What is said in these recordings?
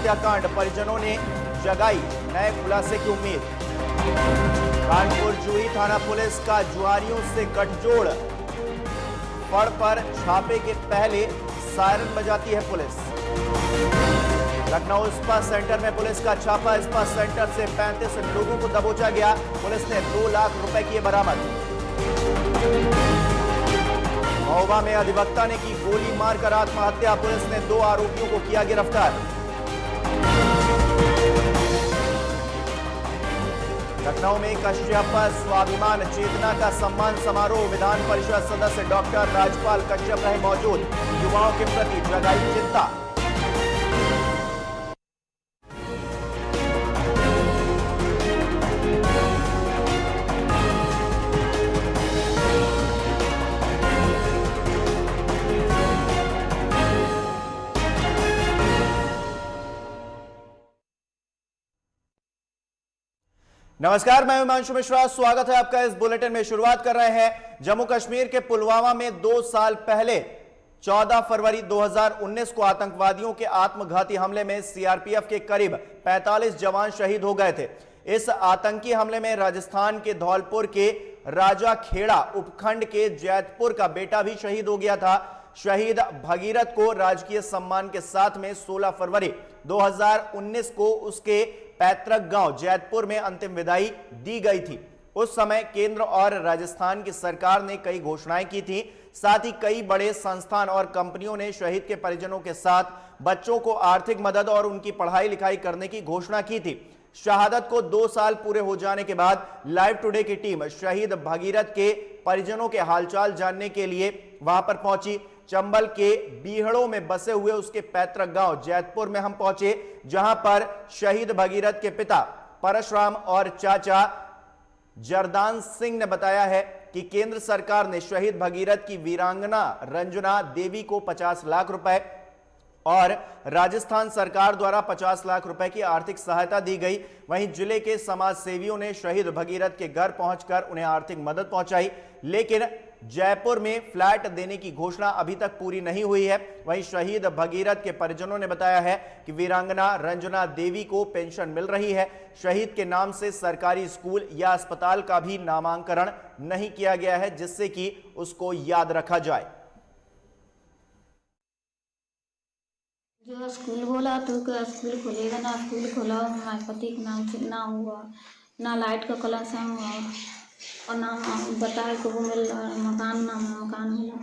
हत्याकांड, परिजनों ने जगाई नए खुलासे की उम्मीद। कानपुर जूही थाना पुलिस का जुआरियों से गठजोड़, फड़ पर छापे के पहले सायरन बजाती है पुलिस। लखनऊ इस्पात सेंटर में पुलिस का छापा, इस्पात सेंटर से 35 लोगों को दबोचा गया, पुलिस ने 2 लाख रुपए किए बरामद। महोबा में अधिवक्ता ने की गोली मारकर आत्महत्या, पुलिस ने 2 आरोपियों को किया गिरफ्तार। लखनऊ में कश्यप स्वाभिमान चेतना का सम्मान समारोह, विधान परिषद सदस्य डॉक्टर राजपाल कश्यप रहे मौजूद, युवाओं के प्रति जगाई चिंता। नमस्कार, मैं हिमांशु मिश्रा, स्वागत है आपका इस बुलेटिन में। शुरुआत कर रहे हैं जम्मू कश्मीर के पुलवामा में 2 साल पहले 14 फरवरी 2019 को आतंकवादियों के आत्मघाती हमले में सीआरपीएफ के करीब 45 जवान शहीद हो गए थे। इस आतंकी हमले में राजस्थान के धौलपुर के राजा खेड़ा उपखंड के जैतपुर का बेटा भी शहीद हो गया था। शहीद भगीरथ को राजकीय सम्मान के साथ में 16 फरवरी 2019 को उसके पैतृक गांव जैतपुर में अंतिम विदाई दी गई थी। उस समय केंद्र और राजस्थान की सरकार ने कई घोषणाएं की थी, साथ ही कई बड़े संस्थान और कंपनियों ने शहीद के परिजनों के साथ बच्चों को आर्थिक मदद और उनकी पढ़ाई लिखाई करने की घोषणा की थी। शहादत को 2 साल पूरे हो जाने के बाद लाइव टुडे की टीम शहीद भगीरथ के परिजनों के हालचाल जानने के लिए वहां पर पहुंची। चंबल के बीहड़ों में बसे हुए उसके पैतृक गांव जैतपुर में हम पहुंचे, जहां पर शहीद भगीरथ के पिता परशुराम और चाचा जरदान सिंह ने बताया है कि केंद्र सरकार ने शहीद भगीरथ की वीरांगना रंजना देवी को 50 लाख रुपए और राजस्थान सरकार द्वारा 50 लाख रुपए की आर्थिक सहायता दी गई। वहीं जिले के समाज सेवियों ने शहीद भगीरथ के घर पहुंचकर उन्हें आर्थिक मदद पहुंचाई, लेकिन जयपुर में फ्लैट देने की घोषणा अभी तक पूरी नहीं हुई है। वहीं शहीद भगीरथ के परिजनों ने बताया है कि वीरांगना रंजना देवी को पेंशन मिल रही है। शहीद के नाम से सरकारी स्कूल या अस्पताल का भी नामांकन नहीं किया गया है, जिससे कि उसको याद रखा जाए। जो स्कूल बोला तो क्या स्कूल खुलेगा, ना स्कूल खोला, हमारे पति का नाम से ना हुआ, ना लाइट का कनेक्शन हुआ और ना बताए को वो मिल रहा मकान, ना मकान मिला।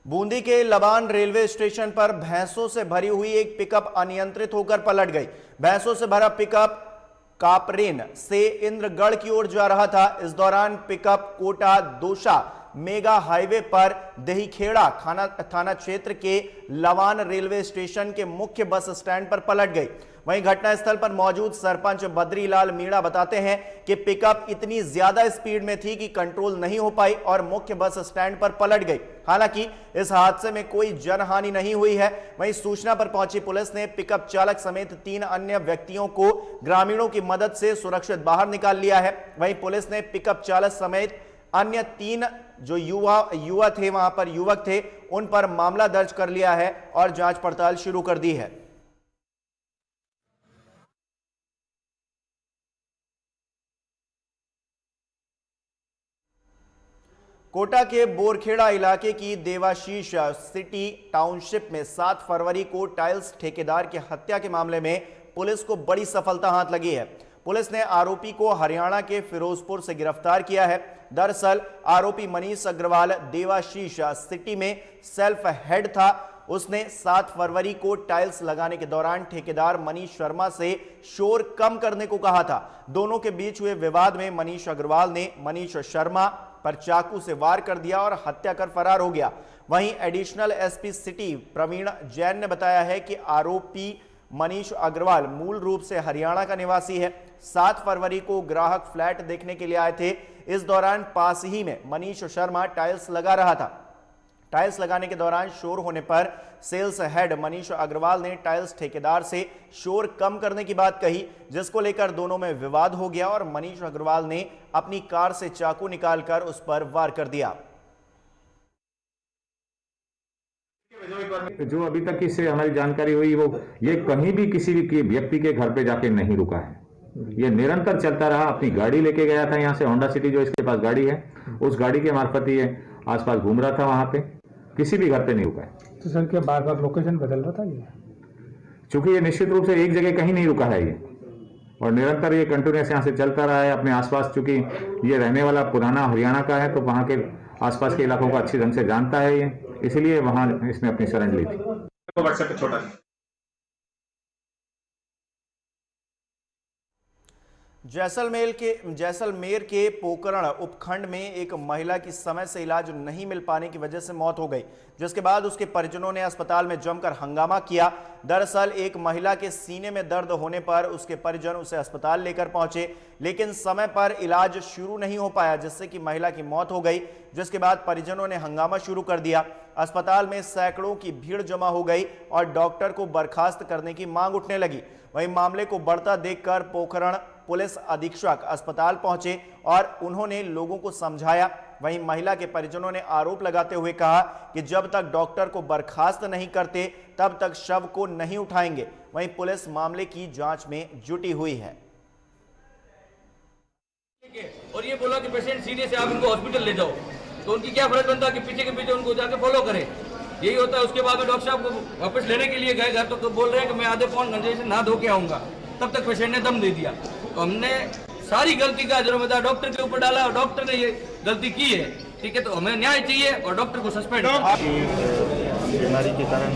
बूंदी के लबान रेलवे स्टेशन पर भैंसों से भरी हुई एक पिकअप अनियंत्रित होकर पलट गई। भैंसों से भरा पिकअप कापरेन से इंद्रगढ़ की ओर जा रहा था। इस दौरान पिकअप कोटा दोशा मेगा हाईवे पर दहीखेड़ा थाना क्षेत्र के लवान रेलवे स्टेशन के मुख्य बस स्टैंड पर पलट गई। वहीं घटनास्थल पर मौजूद सरपंच बद्रीलाल मीणा बताते हैं कि पिकअप इतनी ज्यादा स्पीड में थी कि कंट्रोल नहीं हो पाई और मुख्य बस स्टैंड पर पलट गई। हालांकि इस हादसे में कोई जनहानि नहीं हुई है। वहीं सूचना पर पहुंची पुलिस ने पिकअप चालक समेत 3 अन्य व्यक्तियों को ग्रामीणों की मदद से सुरक्षित बाहर निकाल लिया है। वहीं पुलिस ने पिकअप चालक समेत अन्य 3 जो युवा थे, वहां पर युवक थे, उन पर मामला दर्ज कर लिया है और जांच पड़ताल शुरू कर दी है। कोटा के बोरखेड़ा इलाके की देवाशीष सिटी टाउनशिप में 7 फरवरी को टाइल्स ठेकेदार की हत्या के मामले में पुलिस को बड़ी सफलता हाथ लगी है। पुलिस ने आरोपी को हरियाणा के फिरोजपुर से गिरफ्तार किया है। दरअसल आरोपी मनीष अग्रवाल देवाशीष सिटी में सेल्फ हेड था। उसने 7 फरवरी को टाइल्स लगाने के दौरान ठेकेदार मनीष शर्मा से शोर कम करने को कहा था। दोनों के बीच हुए विवाद में मनीष अग्रवाल ने मनीष शर्मा पर चाकू से वार कर दिया और हत्या कर फरार हो गया। वहीं additional SP city Praveen Jain ने बताया है कि आरोपी मनीष अग्रवाल मूल रूप से हरियाणा का निवासी है। 7 फरवरी को ग्राहक फ्लैट देखने के लिए आए थे। इस दौरान पास ही में मनीष शर्मा टाइल्स लगा रहा था। टाइल्स लगाने के दौरान शोर होने पर सेल्स हेड मनीष अग्रवाल ने टाइल्स ठेकेदार से शोर कम करने की बात कही, जिसको लेकर दोनों में विवाद हो गया और मनीष अग्रवाल ने अपनी कार से चाकू निकालकर उस पर वार कर दिया। जो अभी तक इससे हमारी जानकारी हुई वो ये कहीं भी किसी भी व्यक्ति के घर पे जाके नहीं रुका है। ये निरंतर चलता रहा, अपनी गाड़ी लेके गया था यहाँ से, होंडा सिटी जो इसके पास गाड़ी है उस गाड़ी के मार्फत ही ये आसपास घूम रहा था, वहां पे किसी भी घर पे नहीं रुका है। तो सर क्या बार बार लोकेशन बदल रहा था ये? चूंकि ये निश्चित रूप से एक जगह कहीं नहीं रुका है ये, और निरंतर ये कंटिन्यूस यहाँ से चलता रहा है अपने आसपास। चूंकि ये रहने वाला पुराना हरियाणा का है तो वहाँ के आसपास के इलाकों को अच्छी ढंग से जानता है ये, इसलिए वहाँ इसने अपनी शरण ली थी। व्हाट्सएप पे छोटा जैसलमेर के पोकरण उपखंड में एक महिला की समय से इलाज नहीं मिल पाने की वजह से मौत हो गई, जिसके बाद उसके परिजनों ने अस्पताल में जमकर हंगामा किया। दरअसल एक महिला के सीने में दर्द होने पर उसके परिजन उसे अस्पताल लेकर पहुंचे, लेकिन समय पर इलाज शुरू नहीं हो पाया, जिससे कि महिला की मौत हो गई। जिसके बाद परिजनों ने हंगामा शुरू कर दिया। अस्पताल में सैकड़ों की भीड़ जमा हो गई और डॉक्टर को बर्खास्त करने की मांग उठने लगी। वहीं मामले को बढ़ता देखकर पोखरण पुलिस अधीक्षक अस्पताल पहुंचे और उन्होंने लोगों को समझाया। वहीं महिला के परिजनों ने आरोप लगाते हुए कहा कि जब तक डॉक्टर को बर्खास्त नहीं करते तब तक शव को नहीं उठाएंगे। वहीं पुलिस मामले की जांच में जुटी हुई है। और ये बोला कि पेशेंट सीरियस है, आप इनको हॉस्पिटल ले जाओ, तो उनकी क्या फर्ज बनता कि पीछे के पीछे उनको जाके फॉलो करें। यही होता है। उसके बाद में डॉक्टर साहब को वापस लेने के लिए गए घर, तो बोल रहे हैं कि मैं आधे पौन घंटे से नहा धो के आऊंगा। तब तक पेशेंट ने दम दे दिया। तो हमने सारी गलती का जिम्मेदार डॉक्टर के ऊपर डाला और डॉक्टर ने ये गलती की है। ठीक है, तो हमें न्याय चाहिए और डॉक्टर को सस्पेंड। बीमारी के कारण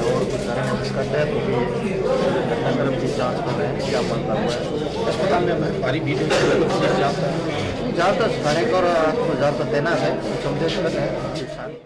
और कुछ कारण इसका डेथ हो गई है। घटनाक्रम की जांच कर रहे हैं, क्या मामला हुआ है। अस्पताल में हमारी भारी भीड़ ज़्यादातर स्थानिक और ज़्यादातर तैनात है, समझे कर रहे हैं।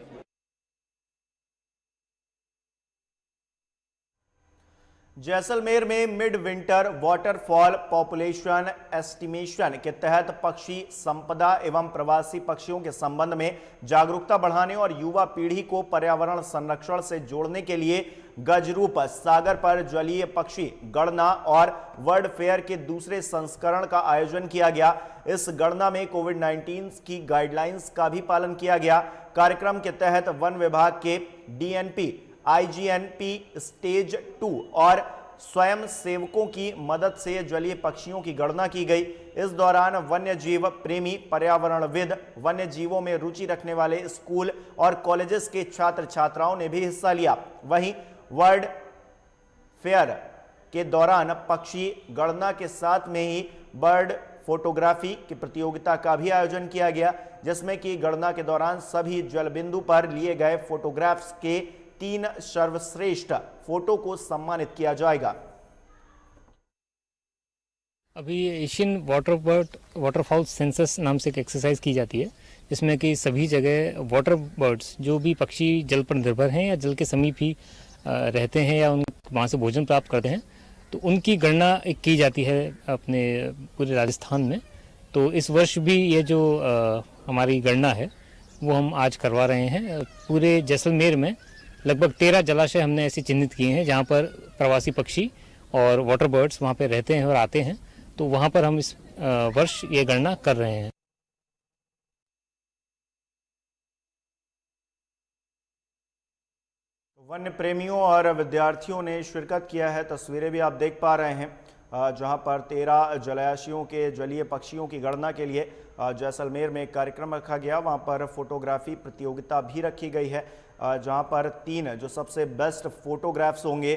जैसलमेर में mid winter waterfall population estimation के तहत पक्षी संपदा एवं प्रवासी पक्षियों के संबंध में जागरूकता बढ़ाने और युवा पीढ़ी को पर्यावरण संरक्षण से जोड़ने के लिए गजरूप सागर पर जलीय पक्षी गणना और वर्ल्ड फेयर के दूसरे संस्करण का आयोजन किया गया। इस गणना में कोविड-19 की गाइडलाइंस का भी पालन किया गया। कार्यक्रम के तहत वन विभाग के डीएनपी, आईजीएनपी स्टेज 2 और स्वयं सेवकों की मदद से जलीय पक्षियों की गणना की गई। इस दौरान वन्य जीव प्रेमी, पर्यावरणविद, वन्य जीवों में रुचि रखने वाले स्कूल और कॉलेजेस के छात्र छात्राओं ने भी हिस्सा लिया। वहीं वर्ल्ड फेयर के दौरान पक्षी गणना के साथ में ही बर्ड फोटोग्राफी की प्रतियोगिता का भी आयोजन किया गया, जिसमें कि गणना के दौरान सभी जलबिंदु पर लिए गए फोटोग्राफ्स के 3 सर्वश्रेष्ठ फोटो को सम्मानित किया जाएगा। अभी एशियन वाटरफॉल सेंसस नाम से एक एक्सरसाइज की जाती है, जिसमें कि सभी जगह वाटर बर्ड्स, जो भी पक्षी जल पर निर्भर हैं या जल के समीप ही रहते हैं या वहाँ से भोजन प्राप्त करते हैं, तो उनकी गणना की जाती है अपने पूरे राजस्थान में। तो इस वर्ष भी ये जो हमारी गणना है वो हम आज करवा रहे हैं। पूरे जैसलमेर में लगभग 13 जलाशय हमने ऐसे चिन्हित किए हैं जहाँ पर प्रवासी पक्षी और वाटर बर्ड्स वहाँ पे रहते हैं और आते हैं। तो वहाँ पर हम इस वर्ष ये गणना कर रहे हैं। वन्य प्रेमियों और विद्यार्थियों ने शिरकत किया है। तस्वीरें भी आप देख पा रहे हैं जहां पर 13 जलाशयों के जलीय पक्षियों की गणना के लिए जैसलमेर में एक कार्यक्रम रखा गया। वहां पर फोटोग्राफी प्रतियोगिता भी रखी गई है, जहां पर 3 जो सबसे बेस्ट फोटोग्राफ्स होंगे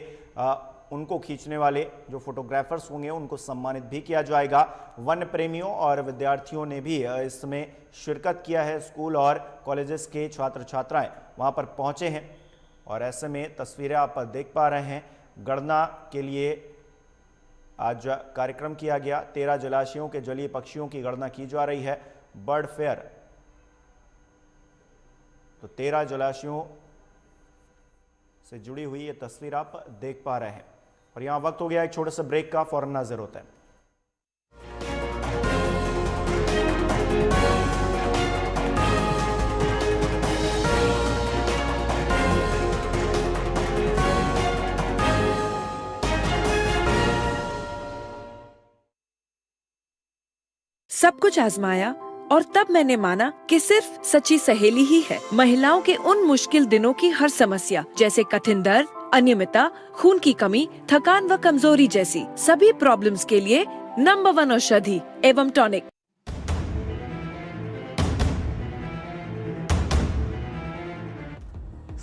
उनको खींचने वाले जो फोटोग्राफर्स होंगे उनको सम्मानित भी किया जाएगा। वन्य प्रेमियों और विद्यार्थियों ने भी इसमें शिरकत किया है। स्कूल और कॉलेजेस के छात्र छात्राएं वहां पर पहुंचे हैं और ऐसे में तस्वीरें आप देख पा रहे हैं। गणना के लिए आज कार्यक्रम किया गया। 13 जलाशयों के जलीय पक्षियों की गणना की जा रही है। बर्ड फेयर, तो 13 जलाशयों से जुड़ी हुई ये तस्वीर आप देख पा रहे हैं। और यहां वक्त हो गया एक छोटे से ब्रेक का, फौरन नजर होता है। सब कुछ आजमाया और तब मैंने माना कि सिर्फ सच्ची सहेली ही है महिलाओं के उन मुश्किल दिनों की हर समस्या, जैसे कठिन दर्द, अनियमितता, खून की कमी, थकान व कमजोरी जैसी सभी प्रॉब्लम्स के लिए नंबर 1 औषधि एवं टॉनिक।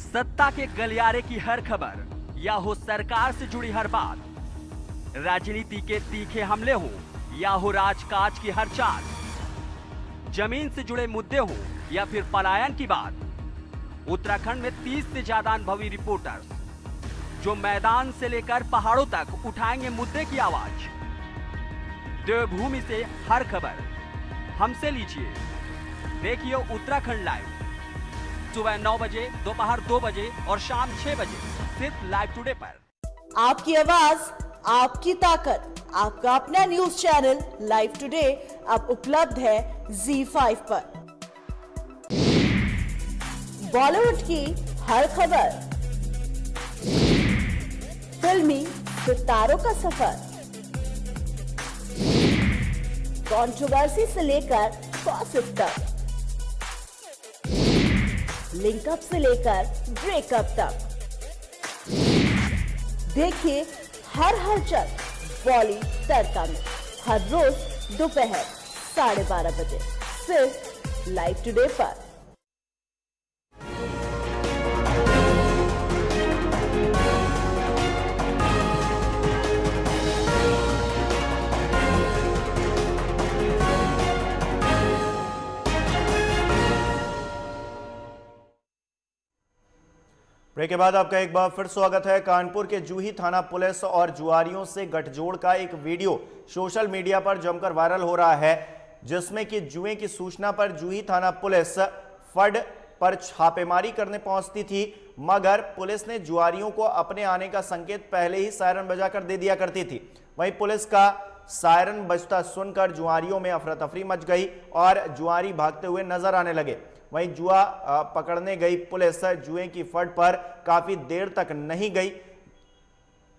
सत्ता के गलियारे की हर खबर या हो सरकार से जुड़ी हर बात, राजनीति के तीखे हमले हो या हो राजकाज की हर चाल, जमीन से जुड़े मुद्दे हो या फिर पलायन की बात, उत्तराखंड में 30 से ज्यादा अनुभवी रिपोर्टर्स जो मैदान से लेकर पहाड़ों तक उठाएंगे मुद्दे की आवाज। देवभूमि से हर खबर हमसे लीजिए। देखिए उत्तराखंड लाइव सुबह 9 बजे, दोपहर 2 बजे और शाम 6 बजे सिर्फ लाइव टुडे पर। आपकी आवाज, आपकी ताकत, आपका अपना न्यूज चैनल लाइव टुडे अब उपलब्ध है ZEE5 पर। बॉलीवुड की हर खबर, फिल्मी सितारों का सफर, कंट्रोवर्सी से लेकर गॉसिप तक, लिंकअप से लेकर ब्रेकअप तक, देखिए हर हलचल बॉली तड़का में हर रोज दोपहर 12:30 बजे सिर्फ लाइव टुडे पर। ब्रेक के बाद आपका एक बार फिर स्वागत है। कानपुर के जूही थाना पुलिस और जुआरियों से गठजोड़ का एक वीडियो सोशल मीडिया पर जमकर वायरल हो रहा है, जिसमें कि जुए की सूचना पर जूही थाना पुलिस फड पर छापेमारी करने पहुंचती थी, मगर पुलिस ने जुआरियों को अपने आने का संकेत पहले ही सायरन बजाकर दे दिया करती थी। वहीं पुलिस का सायरन बजता सुनकर जुआरियों में अफरा तफरी मच गई और जुआरी भागते हुए नजर आने लगे। वहीं जुआ पकड़ने गई पुलिस जुए की फड पर काफी देर तक नहीं गई।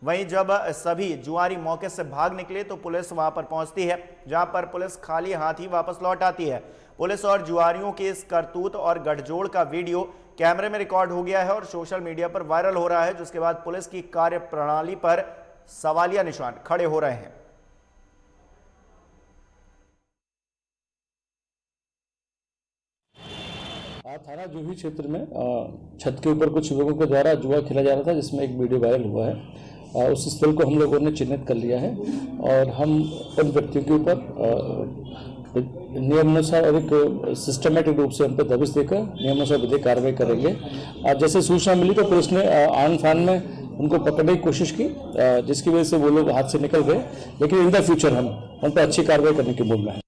वहीं जब सभी जुआरी मौके से भाग निकले तो पुलिस वहां पर पहुंचती है, जहां पर पुलिस खाली हाथ ही वापस लौट आती है। पुलिस और जुआरियों के इस करतूत और गठजोड़ का वीडियो कैमरे में रिकॉर्ड हो गया है और सोशल मीडिया पर वायरल हो रहा है, जिसके बाद पुलिस की कार्यप्रणाली पर सवालिया निशान खड़े हो रहे हैं। थाना जूही क्षेत्र में छत के ऊपर कुछ लोगों के द्वारा जुआ खेला जा रहा था, जिसमें एक वीडियो वायरल हुआ है। उस स्थल को हम लोगों ने चिन्हित कर लिया है और हम उन व्यक्तियों के ऊपर नियमानुसार और एक सिस्टमेटिक रूप से उन पर दबिश देकर नियमानुसार विधिक कार्रवाई करेंगे। जैसे सूचना मिली तो पुलिस ने आन फान में उनको पकड़ने की कोशिश की, जिसकी वजह से वो लोग हाथ से निकल गए, लेकिन इन द फ्यूचर हम उन पर अच्छी कार्रवाई करने की मूड में है।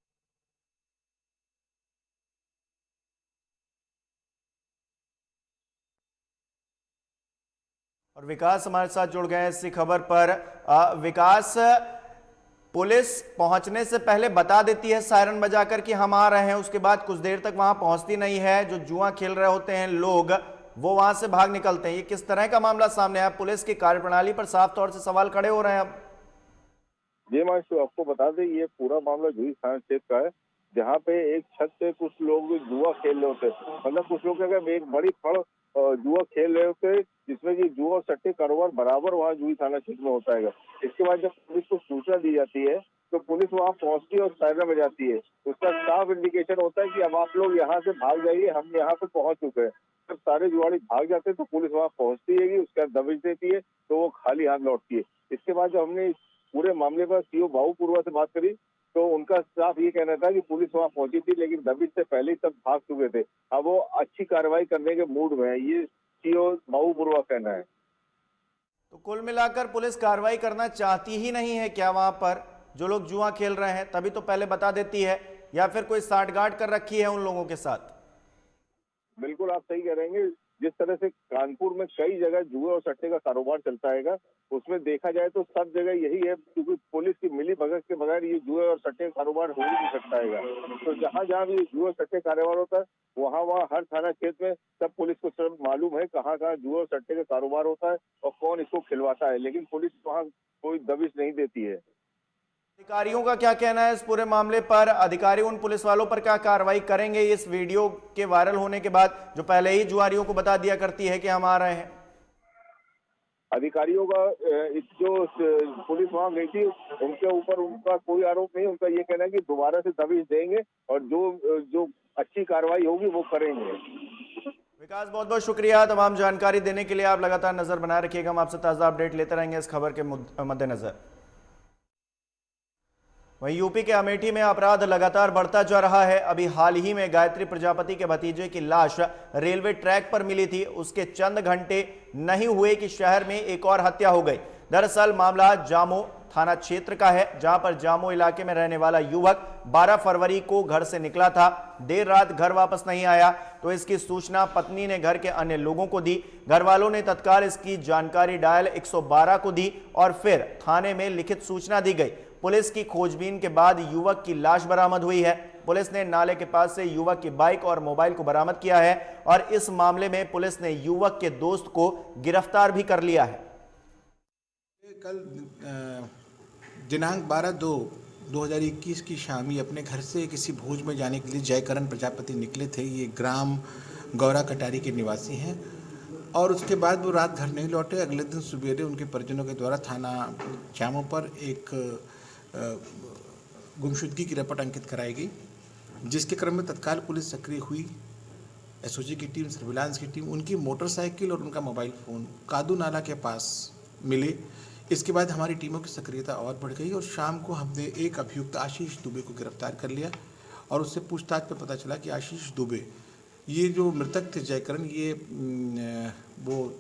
और विकास हमारे साथ जुड़ गए हैं इसी खबर पर। विकास, पुलिस पहुंचने से पहले बता देती है सायरन बजाकर कि हम आ रहे हैं, उसके बाद कुछ देर तक वहां पहुंचती नहीं है। जो जुआ खेल रहे होते हैं लोग वो वहां से भाग निकलते हैं। ये किस तरह का मामला सामने आया? पुलिस की कार्यप्रणाली पर साफ तौर से सवाल खड़े हो रहे हैं अब। जी मानसू, आपको बता दें ये पूरा मामला जूही थाना क्षेत्र का है, जहाँ पे एक छत पे कुछ लोग जुआ खेल रहे होते, मतलब कुछ लोग क्या एक बड़ी फड़ जुआ खेल रहे होते, जिसमें कि जुआ और सट्टे कारोबार बराबर वहाँ जूही थाना क्षेत्र में होता है। इसके बाद जब पुलिस को सूचना दी जाती है तो पुलिस वहाँ पहुंचती है और सायरन बजाती है। उसका साफ इंडिकेशन होता है कि अब आप लोग यहाँ से भाग जाइए, हम यहाँ पे पहुंच चुके हैं। जब सारे जुआड़ी भाग जाते हैं तो पुलिस वहाँ पहुंचती है, उसका दबिश देती है तो वो खाली हाथ लौटती है। इसके बाद जब हमने पूरे मामले पर सीओ बाबूपुरवा से बात करी तो उनका साफ ये कहना था कि पुलिस वहां पहुंची थी, लेकिन दबिश से पहले ही सब भाग चुके थे। अब वो अच्छी कार्रवाई करने के मूड में है, ये सीओ बाबूपुरवा कहना है। तो कुल मिलाकर पुलिस कार्रवाई करना चाहती ही नहीं है क्या वहां पर जो लोग जुआ खेल रहे हैं? तभी तो पहले बता देती है, या फिर कोई साठगांठ कर रखी है उन लोगों के साथ? बिल्कुल आप सही कह रहे हैं। जिस तरह से कानपुर में कई जगह जुए और सट्टे का कारोबार चलता है, उसमें देखा जाए तो सब जगह यही है, क्योंकि पुलिस की मिली भगत के बगैर ये जुए और सट्टे का कारोबार हो ही नहीं सकता है। तो जहाँ जहाँ भी जुए और सट्टे कारोबार होता है वहाँ हर थाना क्षेत्र में सब पुलिस को सब मालूम है कहाँ जुए और सट्टे का कारोबार होता है और कौन इसको खिलवाता है, लेकिन पुलिस वहाँ कोई दबिश नहीं देती है। अधिकारियों का क्या कहना है इस पूरे मामले पर? अधिकारी उन पुलिस वालों पर क्या कार्रवाई करेंगे इस वीडियो के वायरल होने के बाद, जो पहले ही जुआरियों को बता दिया करती है कि हम आ रहे हैं? अधिकारियों का जो पुलिस वहां गई थी उनके ऊपर उनका कोई आरोप नहीं। उनका ये कहना है कि दोबारा से दबिश देंगे और जो अच्छी कार्रवाई होगी वो करेंगे। विकास, बहुत बहुत शुक्रिया तमाम जानकारी देने के लिए। आप लगातार नजर बनाए रखिएगा, हम आपसे ताजा अपडेट लेते रहेंगे इस खबर के मद्देनजर। वहीं यूपी के अमेठी में अपराध लगातार बढ़ता जा रहा है। अभी हाल ही में गायत्री प्रजापति के भतीजे की लाश रेलवे ट्रैक पर मिली थी। उसके चंद घंटे नहीं हुए कि शहर में एक और हत्या हो गई। दरअसल मामला जामो थाना क्षेत्र का है, जहां पर जामो इलाके में रहने वाला युवक 12 फरवरी को घर से निकला था। देर रात घर वापस नहीं आया तो इसकी सूचना पत्नी ने घर के अन्य लोगों को दी। घर वालों ने तत्काल इसकी जानकारी डायल 112 को दी और फिर थाने में लिखित सूचना दी गई। पुलिस की खोजबीन के बाद युवक की लाश बरामद हुई है। पुलिस ने नाले के पास से युवक की बाइक और मोबाइल को बरामद किया है और इस मामले में पुलिस ने युवक के दोस्त को गिरफ्तार भी कर लिया है। कल दिनांक 12/2/2021 की शाम ही अपने घर से किसी भोज में जाने के लिए जयकरण प्रजापति निकले थे। ये ग्राम गौरा कटारी के निवासी हैं और उसके बाद वो रात घर नहीं लौटे। अगले दिन सवेरे उनके परिजनों के द्वारा थाना जामो पर एक गुमशुदगी की रिपोर्ट अंकित कराई गई, जिसके क्रम में तत्काल पुलिस सक्रिय हुई। एसओजी की टीम, सर्विलांस की टीम, उनकी मोटरसाइकिल और उनका मोबाइल फ़ोन कादू नाला के पास मिले। इसके बाद हमारी टीमों की सक्रियता और बढ़ गई और शाम को हमने एक अभियुक्त आशीष दुबे को गिरफ्तार कर लिया और उससे पूछताछ पर पता चला कि आशीष दुबे, ये जो मृतक थे जयकरण, ये वो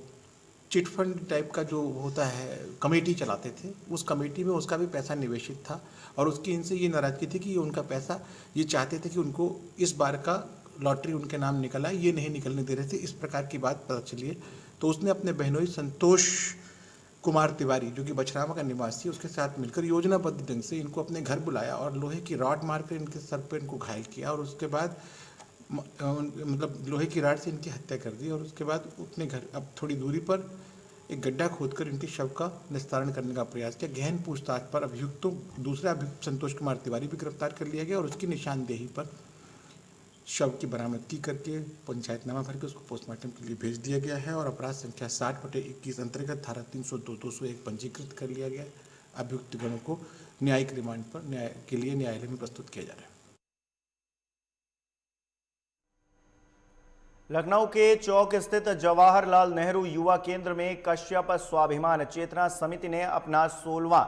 चिट फंड टाइप का जो होता है कमेटी चलाते थे। उस कमेटी में उसका भी पैसा निवेशित था और उसकी इनसे ये नाराज़गी थी कि ये उनका पैसा, ये चाहते थे कि उनको इस बार का लॉटरी उनके नाम निकला, ये नहीं निकलने दे रहे थे। इस प्रकार की बात पता चली है तो उसने अपने बहनोई संतोष कुमार तिवारी, जो कि बछरामा का निवासी, उसके साथ मिलकर योजनाबद्ध ढंग से इनको अपने घर बुलाया और लोहे की रॉड मारकर इनके सर पर इनको घायल किया और उसके बाद मतलब लोहे की राड से इनकी हत्या कर दी और उसके बाद अपने घर अब थोड़ी दूरी पर एक गड्ढा खोदकर इनके शव का निस्तारण करने का प्रयास किया। गहन पूछताछ पर अभियुक्तों दूसरा अभियुक्त संतोष कुमार तिवारी भी गिरफ्तार कर लिया गया और उसकी निशानदेही पर शव की बरामदगी करके पंचायतनामा भर के उसको पोस्टमार्टम के लिए भेज दिया गया है और अपराध संख्या 60/21 अंतर्गत धारा 302, 201 पंजीकृत कर लिया गया है। अभियुक्तगणों को न्यायिक रिमांड पर न्याय के लिए न्यायालय में प्रस्तुत किया जा रहा है। लखनऊ के चौक स्थित जवाहरलाल नेहरू युवा केंद्र में कश्यप स्वाभिमान चेतना समिति ने अपना 16वां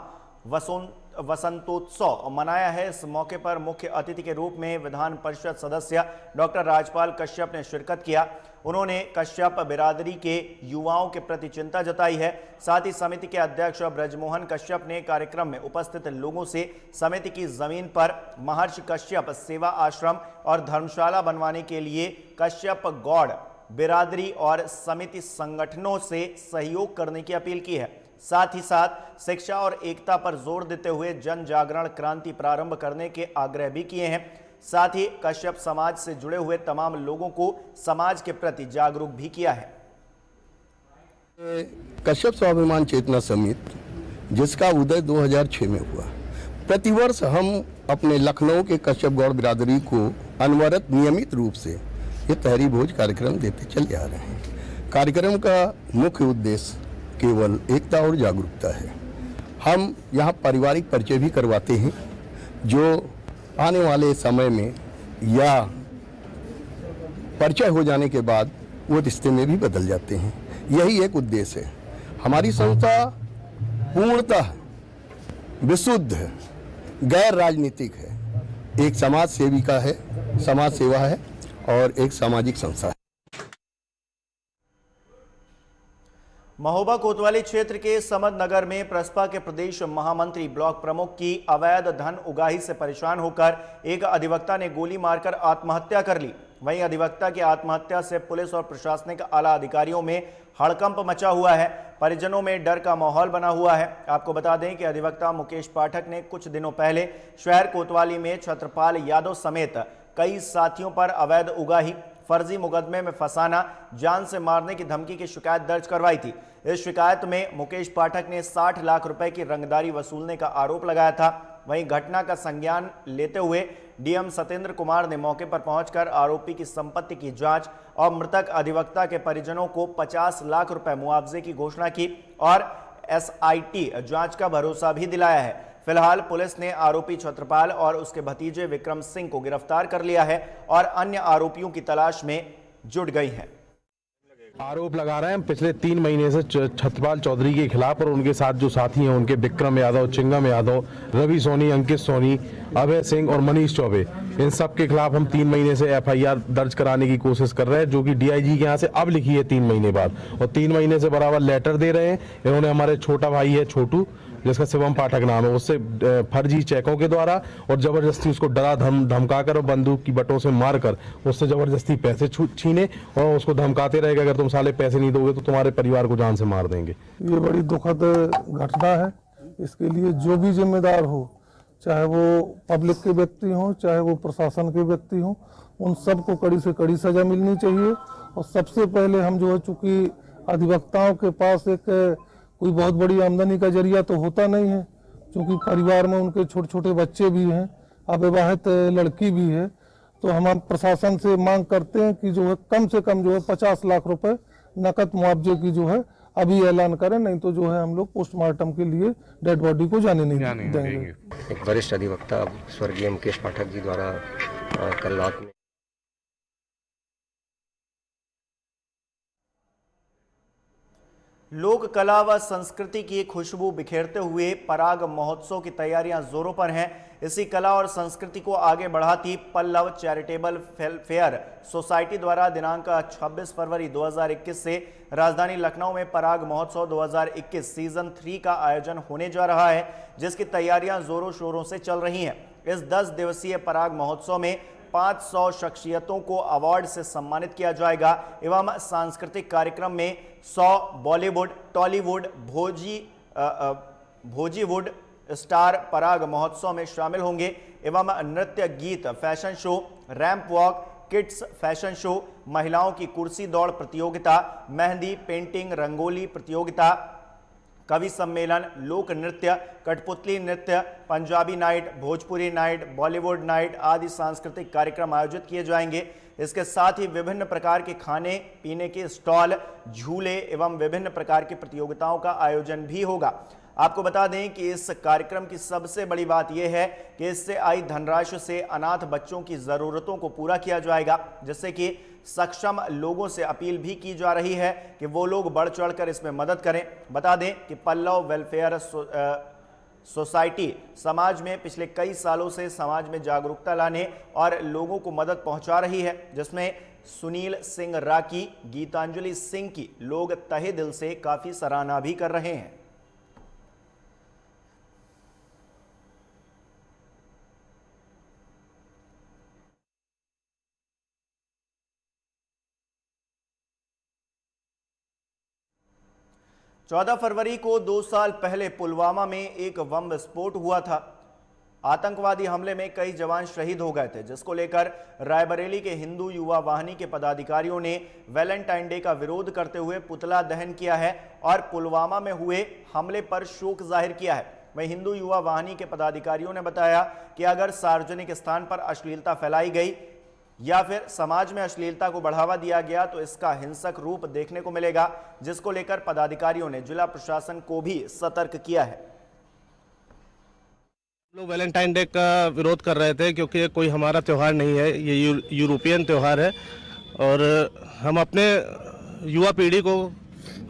वसंतोत्सव मनाया है। इस मौके पर मुख्य अतिथि के रूप में विधान परिषद सदस्य डॉक्टर राजपाल कश्यप ने शिरकत किया। उन्होंने कश्यप बिरादरी के युवाओं के प्रति चिंता जताई है। साथ ही समिति के अध्यक्ष ब्रजमोहन कश्यप ने कार्यक्रम में उपस्थित लोगों से समिति की जमीन पर महर्षि कश्यप सेवा आश्रम और धर्मशाला बनवाने के लिए कश्यप गौड़ बिरादरी और समिति संगठनों से सहयोग करने की अपील की है। साथ ही साथ शिक्षा और एकता पर जोर देते हुए जन जागरण क्रांति प्रारंभ करने के आग्रह भी किए हैं। साथ ही कश्यप समाज से जुड़े हुए तमाम लोगों को समाज के प्रति जागरूक भी किया है। कश्यप स्वाभिमान चेतना समिति, जिसका उदय 2006 में हुआ, प्रतिवर्ष हम अपने लखनऊ के कश्यप गौड़ बिरादरी को अनवरत नियमित रूप से ये तहरी भोज कार्यक्रम देते चले आ रहे हैं। कार्यक्रम का मुख्य उद्देश्य केवल एकता और जागरूकता है। हम यहाँ पारिवारिक परिचय भी करवाते हैं, जो आने वाले समय में या परिचय हो जाने के बाद वो रिश्ते में भी बदल जाते हैं। यही एक उद्देश्य है। हमारी संस्था पूर्णतः विशुद्ध है, गैर राजनीतिक है, एक समाज सेविका है, समाज सेवा है और एक सामाजिक संस्था है। महोबा कोतवाली क्षेत्र के समद नगर में प्रसपा के प्रदेश महामंत्री ब्लॉक प्रमुख की अवैध धन उगाही से परेशान होकर एक अधिवक्ता ने गोली मारकर आत्महत्या कर ली। वहीं अधिवक्ता की आत्महत्या से पुलिस और प्रशासनिक आला अधिकारियों में हड़कंप मचा हुआ है। परिजनों में डर का माहौल बना हुआ है। आपको बता दें कि अधिवक्ता मुकेश पाठक ने कुछ दिनों पहले शहर कोतवाली में छत्रपाल यादव समेत कई साथियों पर अवैध उगाही, फर्जी मुकदमे में फंसाना, जान से मारने की धमकी की शिकायत दर्ज करवाई थी। इस शिकायत में मुकेश पाठक ने 60 लाख रुपए की रंगदारी वसूलने का आरोप लगाया था। वहीं घटना का संज्ञान लेते हुए डीएम सत्येंद्र कुमार ने मौके पर पहुंचकर आरोपी की संपत्ति की जांच और मृतक अधिवक्ता के परिजनों को 50 लाख रुपए मुआवजे की घोषणा की और एसआईटी जांच का भरोसा भी दिलाया है। फिलहाल पुलिस ने आरोपी छत्रपाल और उसके भतीजे विक्रम सिंह को गिरफ्तार कर लिया है और अन्य आरोपियों की तलाश में जुट गई है। आरोप लगा रहे हैं पिछले 3 महीने से छत्रपाल चौधरी के खिलाफ और उनके साथ जो साथी हैं उनके विक्रम यादव, चिंगम यादव, रवि सोनी, अंकित सोनी, अभय सिंह और मनीष चौबे, इन सब के खिलाफ हम 3 महीने से एफआईआर दर्ज कराने की कोशिश कर रहे हैं, जो कि डीआईजी के यहाँ से अब लिखी है 3 महीने बाद, और 3 महीने से बराबर लेटर दे रहे हैं। इन्होंने हमारे छोटा भाई है छोटू, जिसका शिवम पाठक नाम है, उससे फर्जी चेकों के द्वारा और जबरदस्ती उसको डरा धमकाकर और बंदूक की बटों से मारकर उससे जबरदस्ती पैसे छीने और उसको धमकाते रहे कि अगर तुम साले पैसे नहीं दोगे तो तुम्हारे परिवार को जान से मार देंगे। ये बड़ी दुखद घटना है। इसके लिए जो भी जिम्मेदार हो, चाहे वो पब्लिक के व्यक्ति हो, चाहे वो प्रशासन के व्यक्ति हो, उन सबको कड़ी से कड़ी सजा मिलनी चाहिए। और सबसे पहले हम जो है, चूंकि अधिवक्ताओं के पास एक कोई बहुत बड़ी आमदनी का जरिया तो होता नहीं है, क्योंकि परिवार में उनके छोटे छोटे बच्चे भी हैं, अविवाहित लड़की भी है, तो हम प्रशासन से मांग करते हैं कि जो है कम से कम जो है 50 लाख रुपए नकद मुआवजे की जो है अभी ऐलान करें, नहीं तो जो है हम लोग पोस्टमार्टम के लिए डेड बॉडी को जाने नहीं देंगे। एक वरिष्ठ अधिवक्ता स्वर्गीय मुकेश पाठक जी द्वारा कल रात में लोक कला व संस्कृति की खुशबू बिखेरते हुए पराग महोत्सव की तैयारियां जोरों पर हैं। इसी कला और संस्कृति को आगे बढ़ाती पल्लव चैरिटेबल फेयर सोसाइटी द्वारा दिनांक 26 फरवरी 2021 से राजधानी लखनऊ में पराग महोत्सव 2021 सीजन 3 का आयोजन होने जा रहा है, जिसकी तैयारियां जोरों शोरों से चल रही हैं। इस 10 दिवसीय पराग महोत्सव में 500 शख्सियतों को अवार्ड से सम्मानित किया जाएगा एवं सांस्कृतिक कार्यक्रम में 100 बॉलीवुड, टॉलीवुड, भोजीवुड स्टार पराग महोत्सव में शामिल होंगे एवं नृत्य, गीत, fashion show, ramp walk, kids fashion show, महिलाओं की कुर्सी दौड़ प्रतियोगिता, मेहंदी, पेंटिंग, रंगोली प्रतियोगिता, कवि सम्मेलन, लोक नृत्य, कठपुतली नृत्य, Punjabi night, Bhojpuri night, Bollywood night आदि सांस्कृतिक कार्यक्रम आयोजित किए जाएंगे। इसके साथ ही विभिन्न प्रकार के खाने पीने के स्टॉल, झूले एवं विभिन्न प्रकार की प्रतियोगिताओं का आयोजन भी होगा। आपको बता दें कि इस कार्यक्रम की सबसे बड़ी बात यह है कि इससे आई धनराशि से अनाथ बच्चों की जरूरतों को पूरा किया जाएगा, जिससे कि सक्षम लोगों से अपील भी की जा रही है कि वो लोग बढ़ चढ़कर इसमें मदद करें। बता दें कि पल्लव वेलफेयर सोसाइटी समाज में पिछले कई सालों से समाज में जागरूकता लाने और लोगों को मदद पहुंचा रही है, जिसमें सुनील सिंह राकी, गीतांजलि सिंह की लोग तहे दिल से काफी सराहना भी कर रहे हैं। चौदह फरवरी को 2 साल पहले पुलवामा में एक बम विस्फोट हुआ था। आतंकवादी हमले में कई जवान शहीद हो गए थे, जिसको लेकर रायबरेली के हिंदू युवा वाहिनी के पदाधिकारियों ने वैलेंटाइन डे का विरोध करते हुए पुतला दहन किया है और पुलवामा में हुए हमले पर शोक जाहिर किया है। वहीं हिंदू युवा वाहिनी के पदाधिकारियों ने बताया कि अगर सार्वजनिक स्थान पर अश्लीलता फैलाई गई या फिर समाज में अश्लीलता को बढ़ावा दिया गया तो इसका हिंसक रूप देखने को मिलेगा, जिसको लेकर पदाधिकारियों ने जिला प्रशासन को भी सतर्क किया है। लोग वैलेंटाइन डे का विरोध कर रहे थे क्योंकि ये कोई हमारा त्यौहार नहीं है, ये यूरोपियन त्यौहार है और हम अपने युवा पीढ़ी को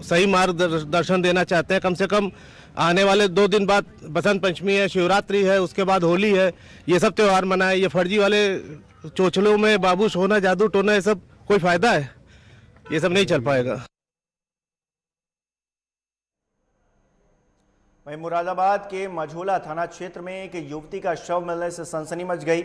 सही मार्गदर्शन देना चाहते हैं। कम से कम आने वाले 2 दिन बाद बसंत पंचमी है, शिवरात्रि है, उसके बाद होली है, ये सब त्यौहार मनाए। ये फर्जी वाले चोचलों में बाबू सोना, जादू टोना, ये सब कोई फायदा है? ये सब नहीं चल पाएगा। वहीं मुरादाबाद के मझोला थाना क्षेत्र में एक युवती का शव मिलने से सनसनी मच गई।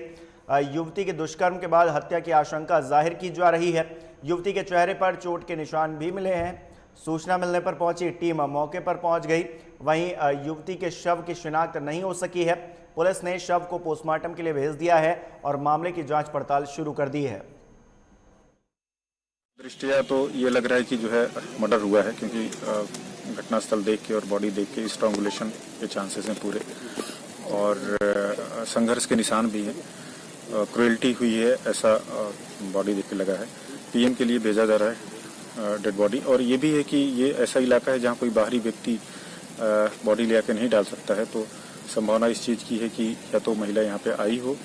युवती के दुष्कर्म के बाद हत्या की आशंका जाहिर की जा रही है। युवती के चेहरे पर चोट के निशान भी मिले हैं। सूचना मिलने पर पहुंची टीम मौके पर पहुंच गई। वहीं युवती के शव की शिनाख्त नहीं हो सकी है। पुलिस ने शव को पोस्टमार्टम के लिए भेज दिया है और मामले की जांच पड़ताल शुरू कर दी है। दृष्टिया तो ये लग रहा है कि जो है मर्डर हुआ है, क्योंकि घटनास्थल देख के और बॉडी देख के स्ट्रैंगुलेशन के चांसेस हैं पूरे। और संघर्ष के निशान भी हैं। क्रुएल्टी हुई है ऐसा बॉडी देख के लगा है। पीएम के लिए भेजा जा रहा है डेड बॉडी। और ये भी है कि ये ऐसा इलाका है जहाँ कोई बाहरी व्यक्ति बॉडी ले आके नहीं डाल सकता है, तो संभावना इस चीज़ की है कि या तो महिला यहाँ पे आई हो,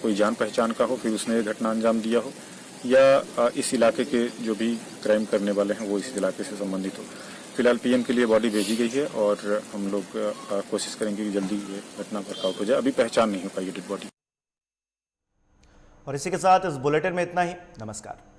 कोई जान पहचान का हो, फिर उसने ये घटना अंजाम दिया हो, या इस इलाके के जो भी क्राइम करने वाले हैं वो इस इलाके से संबंधित हो। फिलहाल पीएम के लिए बॉडी भेजी गई है और हम लोग कोशिश करेंगे कि जल्दी ये घटना वर्कआउट हो जाए। अभी पहचान नहीं हो पाई डेड बॉडी। और इसी के साथ इस बुलेटिन में इतना ही। नमस्कार।